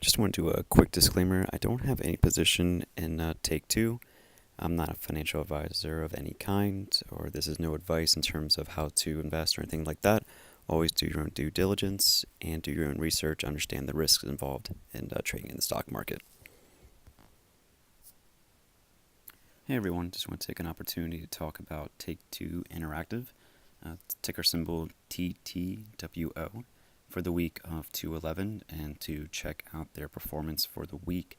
Just want to do a quick disclaimer. I don't have any position in Take-Two. I'm not a financial advisor of any kind, or this is no advice in terms of how to invest or anything like that. Always do your own due diligence and do your own research, understand the risks involved in trading in the stock market. Hey everyone, just want to take an opportunity to talk about Take-Two Interactive, ticker symbol TTWO, for the week of 2/11 and to check out their performance for the week.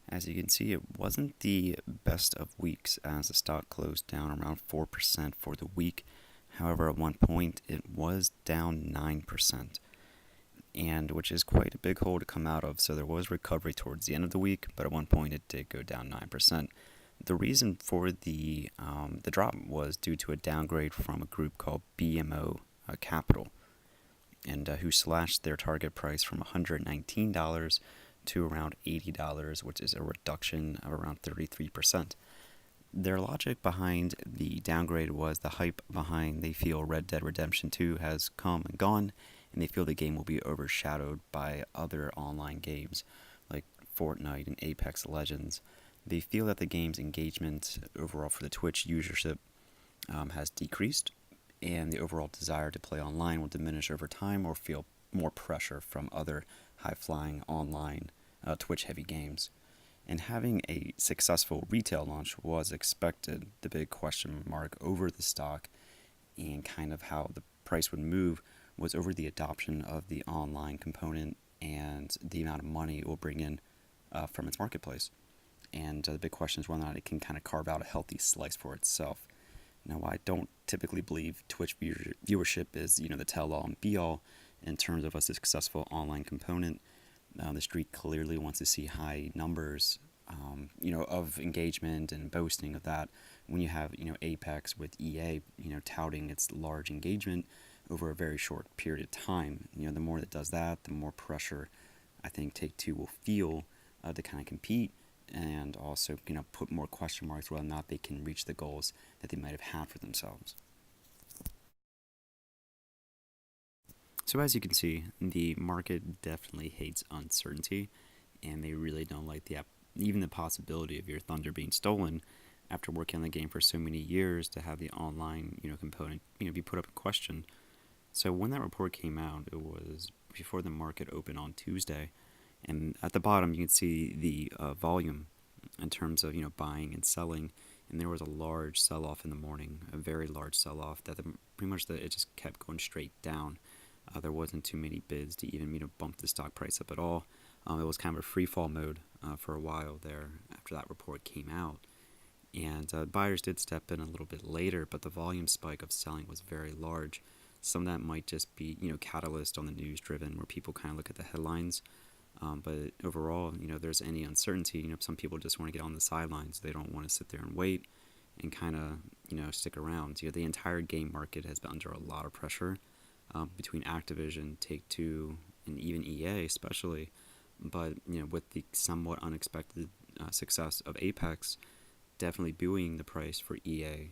As you can see, it wasn't the best of weeks as the stock closed down around 4% for the week. However, at one point it was down 9%, and which is quite a big hole to come out of. So there was recovery towards the end of the week, but at one point it did go down 9%. The reason for the drop was due to a downgrade from a group called BMO Capital, and who slashed their target price from $119 to around $80, which is a reduction of around 33%. Their logic behind the downgrade was the hype behind they feel Red Dead Redemption 2 has come and gone, and they feel the game will be overshadowed by other online games like Fortnite and Apex Legends. They feel that the game's engagement overall for the Twitch usership has decreased, and the overall desire to play online will diminish over time or feel more pressure from other high-flying online Twitch-heavy games. And having a successful retail launch was expected. The big question mark over the stock and kind of how the price would move was over the adoption of the online component and the amount of money it will bring in from its marketplace. And the big question is whether or not it can kind of carve out a healthy slice for itself. Now, I don't typically believe Twitch viewership is, the tell-all and be-all in terms of a successful online component. The street clearly wants to see high numbers, of engagement and boasting of that. When you have, Apex with EA, touting its large engagement over a very short period of time, the more that does that, the more pressure I think Take-Two will feel to kind of compete, and also, put more question marks whether or not they can reach the goals that they might have had for themselves. So as you can see, the market definitely hates uncertainty, and they really don't like even the possibility of your thunder being stolen after working on the game for so many years to have the online, component, be put up in question. So when that report came out, it was before the market opened on Tuesday, and at the bottom you can see the volume in terms of buying and selling, and there was a large sell-off in the morning, a very large sell-off that it just kept going straight down. There wasn't too many bids to even bump the stock price up at all. It was kind of a free fall mode for a while there after that report came out, and buyers did step in a little bit later, but the volume spike of selling was very large. Some of that might just be catalyst on the news driven, where people kind of look at the headlines. But overall, there's any uncertainty. Some people just want to get on the sidelines. They don't want to sit there and wait and kind of, stick around. The entire game market has been under a lot of pressure between Activision, Take-Two, and even EA especially. But, with the somewhat unexpected success of Apex, definitely buoying the price for EA.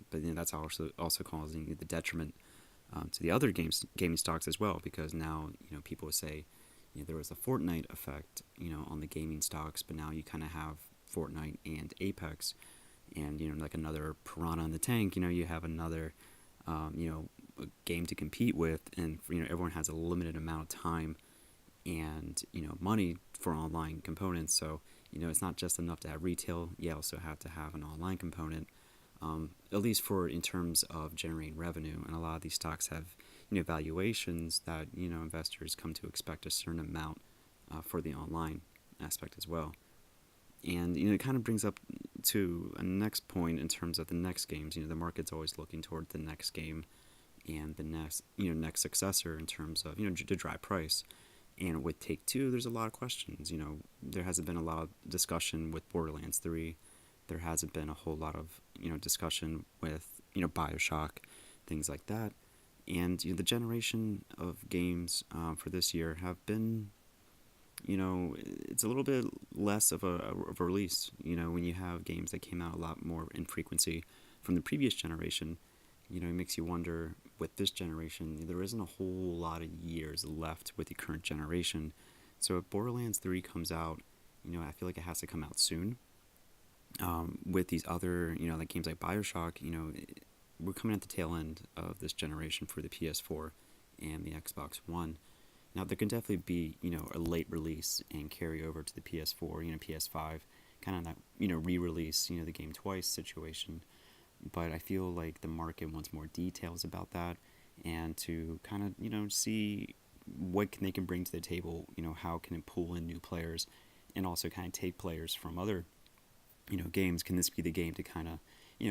But that's also causing the detriment to the other gaming stocks as well, because now, people say, there was a Fortnite effect, on the gaming stocks, but now you kind of have Fortnite and Apex, and like another piranha in the tank. You have another, game to compete with, and everyone has a limited amount of time and money for online components. So it's not just enough to have retail. You also have to have an online component, at least for in terms of generating revenue. And a lot of these stocks have valuations that investors come to expect a certain amount for the online aspect as well. And it kind of brings up to a next point in terms of the next games. The market's always looking toward the next game and the next successor in terms of the drive price. And with Take-Two, there's a lot of questions. There hasn't been a lot of discussion with Borderlands 3. There hasn't been a whole lot of discussion with BioShock, things like that. And the generation of games for this year have been, it's a little bit less of a release. When you have games that came out a lot more in frequency from the previous generation, it makes you wonder, with this generation, there isn't a whole lot of years left with the current generation So if Borderlands 3 comes out, I feel like it has to come out soon. With these other, like games like Bioshock, we're coming at the tail end of this generation for the PS4 and the Xbox One. Now there can definitely be, a late release and carry over to the PS4, PS5, kind of that, re-release, the game twice situation. But I feel like the market wants more details about that, and to kind of, see what they can bring to the table, how can it pull in new players, and also kind of take players from other, games. Can this be the game to kind of,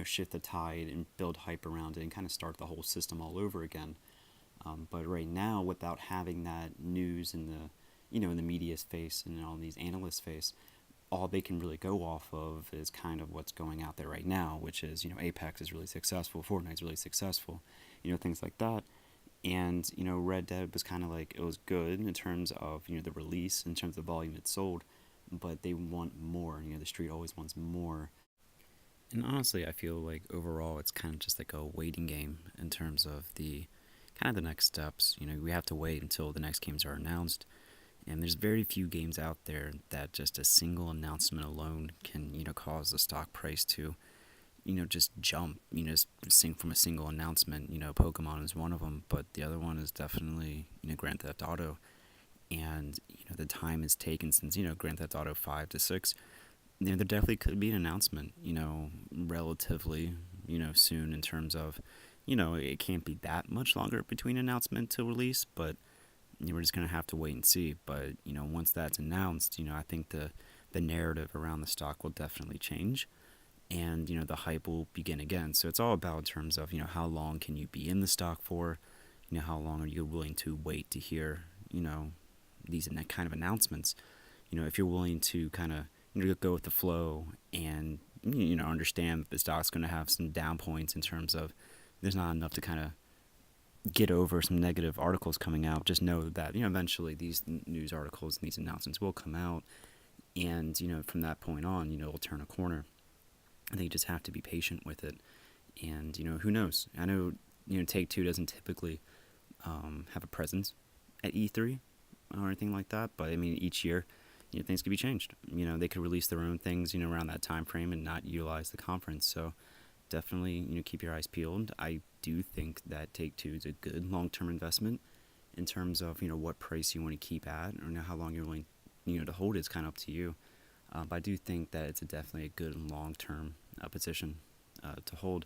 shift the tide and build hype around it and kind of start the whole system all over again? But right now, without having that news in the, in the media's face and all these analysts' face, all they can really go off of is kind of what's going out there right now, which is, Apex is really successful, Fortnite's really successful, things like that. And, Red Dead was kind of like, it was good in terms of, the release, in terms of the volume it sold, but they want more. The street always wants more. And honestly, I feel like overall it's kind of just like a waiting game in terms of the kind of the next steps. We have to wait until the next games are announced. And there's very few games out there that just a single announcement alone can, cause the stock price to, just jump, just sing from a single announcement. Pokemon is one of them, but the other one is definitely, Grand Theft Auto. And, the time it's taken since, Grand Theft Auto 5 to 6, there definitely could be an announcement, relatively, soon in terms of, it can't be that much longer between announcement to release, but we're just going to have to wait and see. But, once that's announced, I think the narrative around the stock will definitely change, and, the hype will begin again. So it's all about in terms of, how long can you be in the stock for, how long are you willing to wait to hear, these kind of announcements. If you're willing to kind of, go with the flow and, understand that the stock's going to have some down points in terms of there's not enough to kind of get over some negative articles coming out, just know that, eventually these news articles and these announcements will come out, and, from that point on, it'll turn a corner. I think you just have to be patient with it, and, who knows? I know, Take-Two doesn't typically have a presence at E3 or anything like that, but I mean, each year, things could be changed. They could release their own things, around that time frame and not utilize the conference. So definitely, keep your eyes peeled. I do think that Take-Two is a good long-term investment in terms of, what price you want to keep at, or how long you're willing, to hold. It's kind of up to you. But I do think that it's definitely a good long-term position to hold.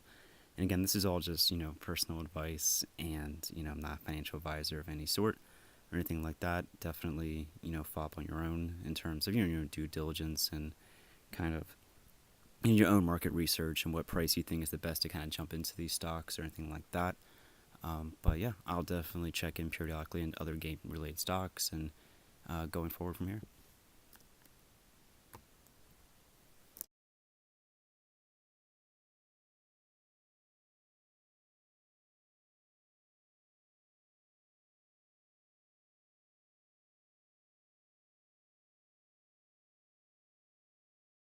And again, this is all just, personal advice, and, I'm not a financial advisor of any sort or anything like that. Definitely, follow up on your own in terms of, your due diligence and kind of your own market research and what price you think is the best to kind of jump into these stocks or anything like that. But yeah, I'll definitely check in periodically in other game related stocks and going forward from here.